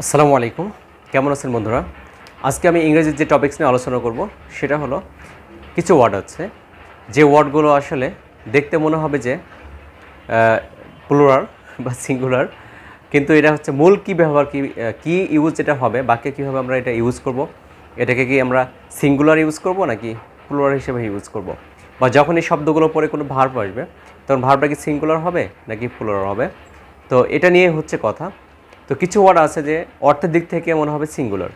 আসসালামু আলাইকুম, কেমন আছেন বন্ধুরা? আজকে আমি ইংরেজির যে টপিকস নিয়ে আলোচনা করব সেটা হলো কিছু ওয়ার্ড আছে যে ওয়ার্ডগুলো আসলে দেখতে মনে হবে যে প্লুরাল বা সিঙ্গুলার, কিন্তু এটা হচ্ছে মূল কী ব্যবহার কি ইউজ যেটা হবে, বাক্যে কীভাবে আমরা এটা ইউজ করব, এটাকে কি আমরা সিঙ্গুলার ইউজ করব নাকি প্লুরাল হিসেবে ইউজ করব, বা যখন এই শব্দগুলো পরে কোনো ভার্ব আসবে তখন ভার্বটা কি সিঙ্গুলার হবে নাকি প্লুরাল হবে। তো এটা নিয়ে হচ্ছে কথা। তো কিছু ওয়ার্ড আছে যে অর্থের দিক থেকে মনে হবে সিঙ্গুলার,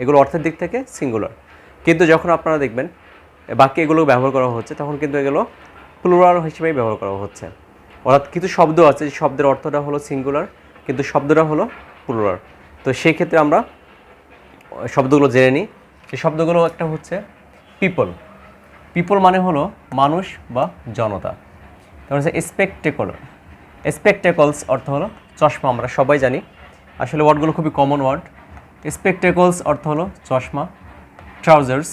এগুলো অর্থের দিক থেকে সিঙ্গুলার, কিন্তু যখন আপনারা দেখবেন বাক্যে এগুলো ব্যবহার করা হচ্ছে তখন কিন্তু এগুলো প্লুরাল হিসেবেই ব্যবহার করা হচ্ছে। অর্থাৎ কিছু শব্দ আছে যে শব্দের অর্থটা হলো সিঙ্গুলার কিন্তু শব্দটা হলো প্লুরাল। তো সেই ক্ষেত্রে আমরা শব্দগুলো জেনে নিই। সেই শব্দগুলো একটা হচ্ছে পিপল। পিপল মানে হলো মানুষ বা জনতা। তারপর হচ্ছে স্পেকটেকলার। স্পেকটেকলস অর্থ হলো চশমা, আমরা সবাই জানি। আসলে ওয়ার্ডগুলো খুবই কমন ওয়ার্ড। স্পেকটেকলস অর্থ হলো চশমা। ট্রাউজার্স।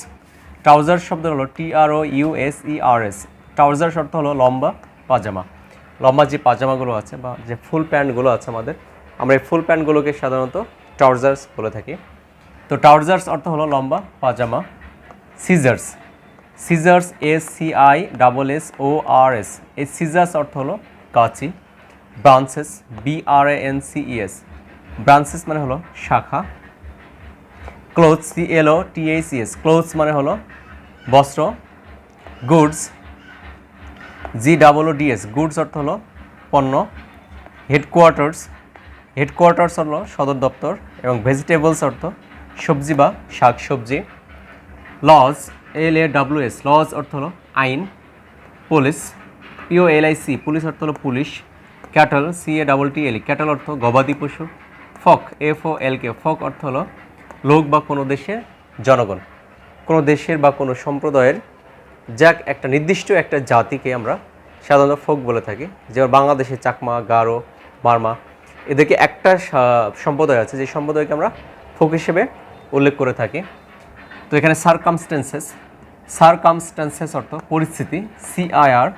ট্রাউজার্স শব্দ হলো TROUSERS। ট্রাউজার্স অর্থ হলো লম্বা পাজামা। লম্বা যে পাজামাগুলো আছে বা যে ফুল প্যান্টগুলো আছে আমাদের, আমরা এই ফুল প্যান্টগুলোকে সাধারণত ট্রাউজার্স বলে থাকি। তো ট্রাউজার্স অর্থ হলো লম্বা পাজামা। সিজার্স। Scissors SCISSORS। এই সিজার্স অর্থ হলো কাঁচি। Branches BRANCES। ব্রাঞ্চেস মানে হলো শাখা। Clothes CLOTHES। ক্লোথস মানে হলো বস্ত্র। Goods GOODS। গুডস অর্থ হলো পণ্য। হেডকোয়ার্টার্স। হেডকোয়ার্টার্স হলো সদর দপ্তর এবং ভেজিটেবলস অর্থ সবজি বা শাক সবজি। Lodge LAWS। লজ অর্থ হলো আইন। Police POLIC। পুলিশ অর্থ হলো পুলিশ। Cattle CATTLE। ক্যাটল অর্থ গবাদি পশু। ফক FOLK। ফক অর্থ হলো লোক বা কোনো দেশের জনগণ, কোনো দেশের বা কোনো সম্প্রদায়ের যাক একটা নির্দিষ্ট একটা জাতিকে আমরা সাধারণত ফোক বলে থাকি। যেমন বাংলাদেশে চাকমা, গারো, বার্মা, এদেরকে একটা সম্প্রদায় আছে যে সম্প্রদায়কে আমরা ফোক হিসেবে উল্লেখ করে থাকি। তো এখানে সারকামস্টেন্সেস। সারকামস্টেন্সেস অর্থ পরিস্থিতি। CIRCUMSTANCES।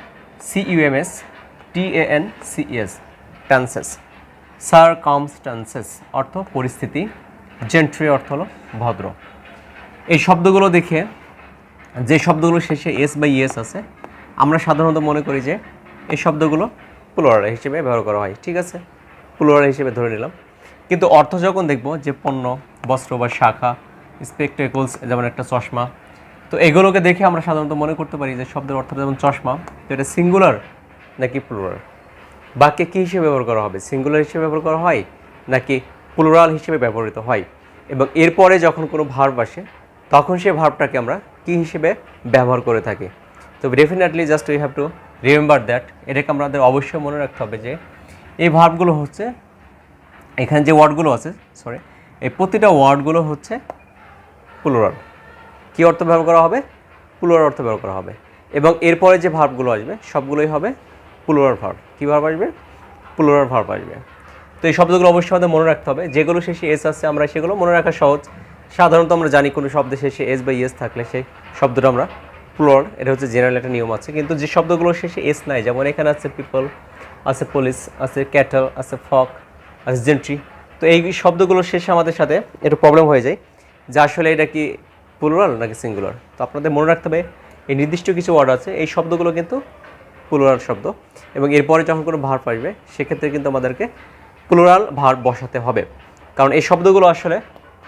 টেন্সেস। সারকামস্টেন্সেস অর্থ পরিস্থিতি। জেন্ট্রি অর্থ হলো ভদ্র। এই শব্দগুলো দেখে যে শব্দগুলো শেষে এস বা ইএস আছে আমরা সাধারণত মনে করি যে এই শব্দগুলো প্লুরাল হিসেবে ব্যবহার করা হয়। ঠিক আছে, প্লুরাল হিসেবে ধরে নিলাম, কিন্তু অর্থ যখন দেখব যে পণ্য, বস্ত্র বা শাখা, স্পেকটেকলস যেমন একটা চশমা, তো এগুলোকে দেখে আমরা সাধারণত মনে করতে পারি যে শব্দের অর্থ যেমন চশমা, তো এটা সিঙ্গুলার নাকি প্লুরাল। বাক্যে কী হিসেবে ব্যবহার করা হবে, সিঙ্গুলার হিসেবে ব্যবহার করা হয় নাকি প্লুরাল হিসেবে ব্যবহৃত হয়, এবং এরপরে যখন কোনো ভার্ব আসে তখন সেই ভার্বটাকে আমরা কী হিসেবে ব্যবহার করে থাকি। তো definitely just we have to remember that, এটাকে আমাদের অবশ্যই মনে রাখতে হবে যে এই ভার্বগুলো হচ্ছে, এখানে যে ওয়ার্ডগুলো আছে এই প্রতিটা ওয়ার্ডগুলো হচ্ছে প্লুরাল। কী অর্থ ব্যবহার করা হবে? প্লুরাল অর্থ ব্যবহার করা হবে, এবং এরপরে যে ভার্বগুলো আসবে সবগুলোই হবে প্লুরাল ভার্ব। কী ভার্ব আসবে? প্লুরাল ভার্ব আসবে। তো এই শব্দগুলো অবশ্যই আমাদের মনে রাখতে হবে। যেগুলো শেষে এস আছে আমরা সেগুলো মনে রাখা সহজ। সাধারণত আমরা জানি কোনো শব্দের শেষে এস বা ইএস থাকলে সেই শব্দটা আমরা প্লুরাল, এটা হচ্ছে জেনারেল একটা নিয়ম আছে। কিন্তু যে শব্দগুলো শেষে এস নাই, যেমন এখানে আছে পিপল, আছে পুলিশ, আছে ক্যাটল, আছে ফক, আছে জেন্ট্রি, তো এই শব্দগুলোর শেষে আমাদের সাথে একটু প্রবলেম হয়ে যায় যে আসলে এটা কি প্লুরাল নাকি সিঙ্গুলার। তো আপনাদের মনে রাখতে হবে এই নির্দিষ্ট কিছু ওয়ার্ড আছে, এই শব্দগুলো কিন্তু প্লুরাল শব্দ, এবং এরপরে যখন কোনো ভার্ব আসবে সেক্ষেত্রে কিন্তু আমাদেরকে প্লুরাল ভার্ব বসাতে হবে, কারণ এই শব্দগুলো আসলে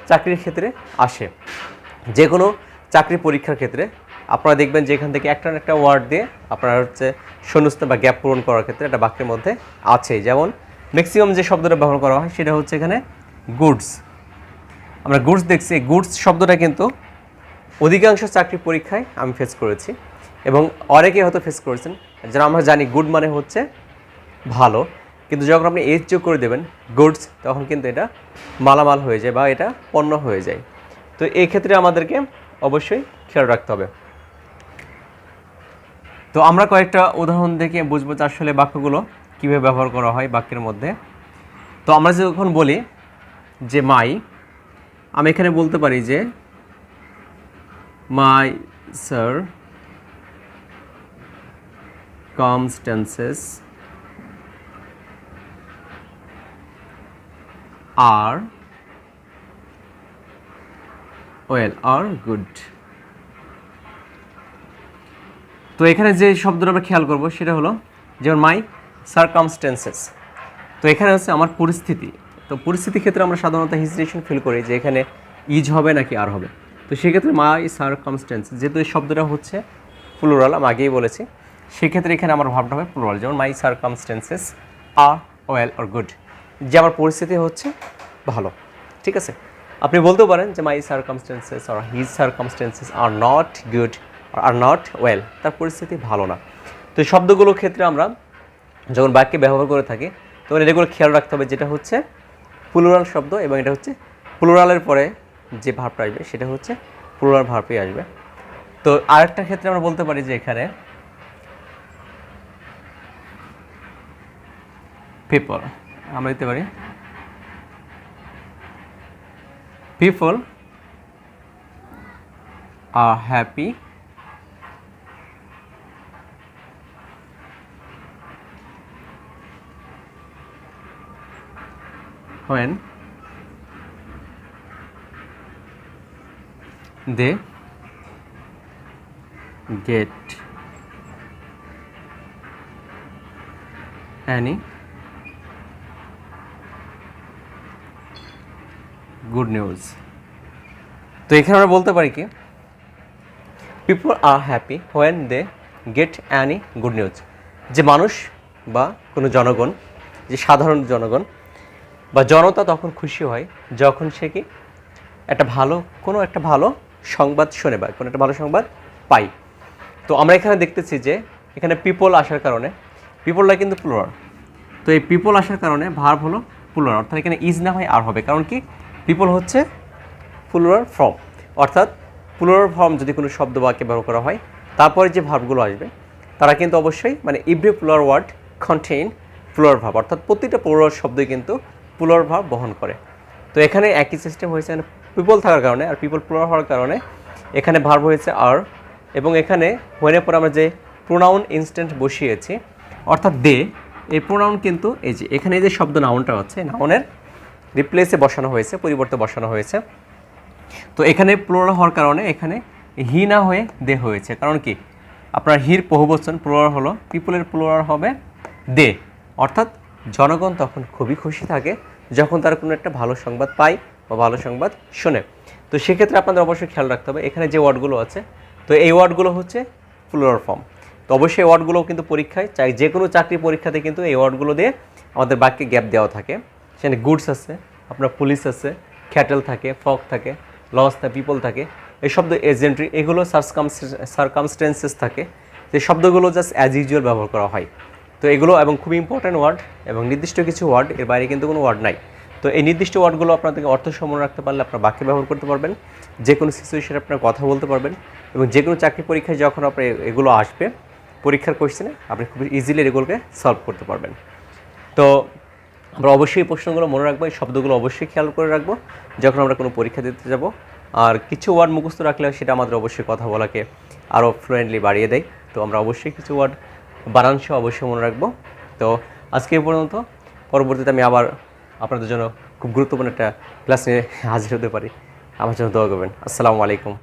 চাকরির ক্ষেত্রে আসে। যে কোনো চাকরি পরীক্ষার ক্ষেত্রে আপনারা দেখবেন যে এখান থেকে একটা না একটা ওয়ার্ড দিয়ে আপনারা হচ্ছে শূন্যস্থান বা গ্যাপ পূরণ করার ক্ষেত্রে একটা বাক্যের মধ্যে আছে। যেমন ম্যাক্সিমাম যে শব্দটা ব্যবহার করা হয় সেটা হচ্ছে এখানে গুডস। আমরা গুডস দেখছি, গুডস শব্দটা কিন্তু অধিকাংশ চাকরি পরীক্ষায় আমি ফেস করেছি এবং অনেকেই হয়তো ফেস করেছেন, যারা আমরা জানি গুড মানে হচ্ছে ভালো, কিন্তু যখন আপনি এস যোগ করে দেবেন গুডস, তখন কিন্তু এটা মালামাল হয়ে যায় বা এটা পণ্য হয়ে যায়। তো এই ক্ষেত্রে আমাদেরকে অবশ্যই খেয়াল রাখতে হবে। তো আমরা কয়েকটা উদাহরণ দেখে বুঝবো যে আসলে বাক্যগুলো কীভাবে ব্যবহার করা হয় বাক্যের মধ্যে। তো আমরা যখন বলি যে মাই, আমি এখানে বলতে পারি যে মাই circumstances are ওয়েল আর গুড। তো এখানে যে শব্দটা আমরা খেয়াল করব সেটা হলো যেমন মাই সারকামস্টেন্সেস। তো এখানে হচ্ছে আমার পরিস্থিতি। তো পরিস্থিতির ক্ষেত্রে আমরা সাধারণত হেজিটেশন ফিল করি যে এখানে ইজ হবে নাকি আর হবে। তো সেক্ষেত্রে মাই সারকামস্টেন্সেস, যেহেতু এই শব্দটা হচ্ছে প্লুরাল, আমি আগেই বলেছি, সেক্ষেত্রে এখানে আমার ভাবটা হবে প্লুরাল। যেমন মাই circumstances are well or good, যে আমার পরিস্থিতি হচ্ছে ভালো। ঠিক আছে, আপনি বলতেও পারেন যে my circumstances are his circumstances are not good are not well, তার পরিস্থিতি ভালো না। তো এই শব্দগুলোর ক্ষেত্রে আমরা যখন বাক্যে ব্যবহার করে থাকি তখন এগুলো খেয়াল রাখতে হবে, যেটা হচ্ছে প্লুরাল শব্দ এবং এটা হচ্ছে প্লুরালের পরে যে ভার্বটা আসবে সেটা হচ্ছে প্লুরাল ভার্বই আসবে। তো আরেকটা ক্ষেত্রে আমরা বলতে পারি যে এখানে পিপল, আমরা দিতে পারি people are happy when they get any good news। তো এখানে আমরা বলতে পারি কি people are happy when they get any good news, যে মানুষ বা কোনো জনগণ, যে সাধারণ জনগণ বা জনতা তখন খুশি হয় যখন সে কি কোনো একটা ভালো সংবাদ শোনে বা কোনো একটা ভালো সংবাদ পাই। তো আমরা এখানে দেখতেছি যে এখানে পিপল আসার কারণে, পিপলটা কিন্তু প্লুরাল, তো এই পিপল আসার কারণে ভার্ব হলো প্লুরাল, অর্থাৎ এখানে ইজ না হয় আর হবে। কারণ কি পিপল হচ্ছে প্লুরাল ফর্ম, অর্থাৎ প্লুরাল ফর্ম যদি কোনো শব্দ বাক্যে ব্যবহার করা হয় তারপরে যে ভার্বগুলো আসবে তারা কিন্তু অবশ্যই মানে every plural word contain plural verb, অর্থাৎ প্রতিটা প্লুরাল শব্দই কিন্তু প্লুরাল ভার্ব বহন করে। তো এখানে একই সিস্টেম হয়েছে, পিপল থাকার কারণে আর পিপল প্লুরাল হওয়ার কারণে এখানে ভার্ব হয়েছে আর, এবং এখানে হোয়েনের পর আমরা যে প্রোনাউন ইনস্ট্যান্ট বসিয়েছি অর্থাৎ দে, এই প্রোনাউন কিন্তু এই যে এখানে যে শব্দ নাউনটা হচ্ছে নাউনের রিপ্লেসে বসানো হয়েছে, পরিবর্তে বসানো হয়েছে। তো এখানে প্লুরাল হওয়ার কারণে এখানে হি না হয়ে দে হয়েছে। কারণ কি আপনার হির বহুবচন প্লুরাল হলো, পিপলের প্লুরাল হবে দে, অর্থাৎ জনগণ তখন খুবই খুশি থাকে যখন তারা কোনো একটা ভালো সংবাদ পায় বা ভালো সংবাদ শোনে। তো সেক্ষেত্রে আপনাদের অবশ্যই খেয়াল রাখতে হবে এখানে যে ওয়ার্ডগুলো আছে, তো এই ওয়ার্ডগুলো হচ্ছে প্লুরাল ফর্ম। তো অবশ্যই এই ওয়ার্ডগুলোও কিন্তু পরীক্ষায় চাই, যে কোনো চাকরি পরীক্ষাতে কিন্তু এই ওয়ার্ডগুলো দিয়ে আমাদের বাক্যে গ্যাপ দেওয়া থাকে। সেখানে গুডস আছে, আপনার পুলিশ আছে, ক্যাটেল থাকে, ফক থাকে, লস থাকে, পিপল থাকে, এই শব্দ এজেন্ট্রি, এগুলো সারকামস্টেন্সেস থাকে, যে শব্দগুলো জাস্ট অ্যাজ ইউজুয়াল ব্যবহার করা হয়। তো এগুলো এবং খুব ইম্পর্ট্যান্ট ওয়ার্ড এবং নির্দিষ্ট কিছু ওয়ার্ড, এর বাইরে কিন্তু কোনো ওয়ার্ড নাই। তো এই নির্দিষ্ট ওয়ার্ডগুলো আপনাদেরকে অর্থ সমন্বয় রাখতে পারলে আপনার বাক্যে ব্যবহার করতে পারবেন, যে কোনো সিচুয়েশনে আপনার কথা বলতে পারবেন, এবং যে কোনো চাকরি পরীক্ষায় যখন আপনার এগুলো আসবে পরীক্ষার কোয়েশ্চেনে আপনি খুব ইজিলি এগুলোকে সলভ করতে পারবেন। তো আমরা অবশ্যই এই প্রশ্নগুলো মনে রাখবো, এই শব্দগুলো অবশ্যই খেয়াল করে রাখবো যখন আমরা কোনো পরীক্ষা দিতে যাব। আর কিছু ওয়ার্ড মুখস্থ রাখলে সেটা আমাদের অবশ্যই কথা বলাকে আরও ফ্লুয়েন্টলি বাড়িয়ে দেয়। তো আমরা অবশ্যই কিছু ওয়ার্ড বানানসহ অবশ্যই মনে রাখবো। তো আজকে এই পর্যন্ত, পরবর্তীতে আমি আবার আপনাদের জন্য খুব গুরুত্বপূর্ণ একটা ক্লাস নিয়ে হাজির হতে পারি। আমার জন্য দোয়া করবেন। আসসালামু আলাইকুম।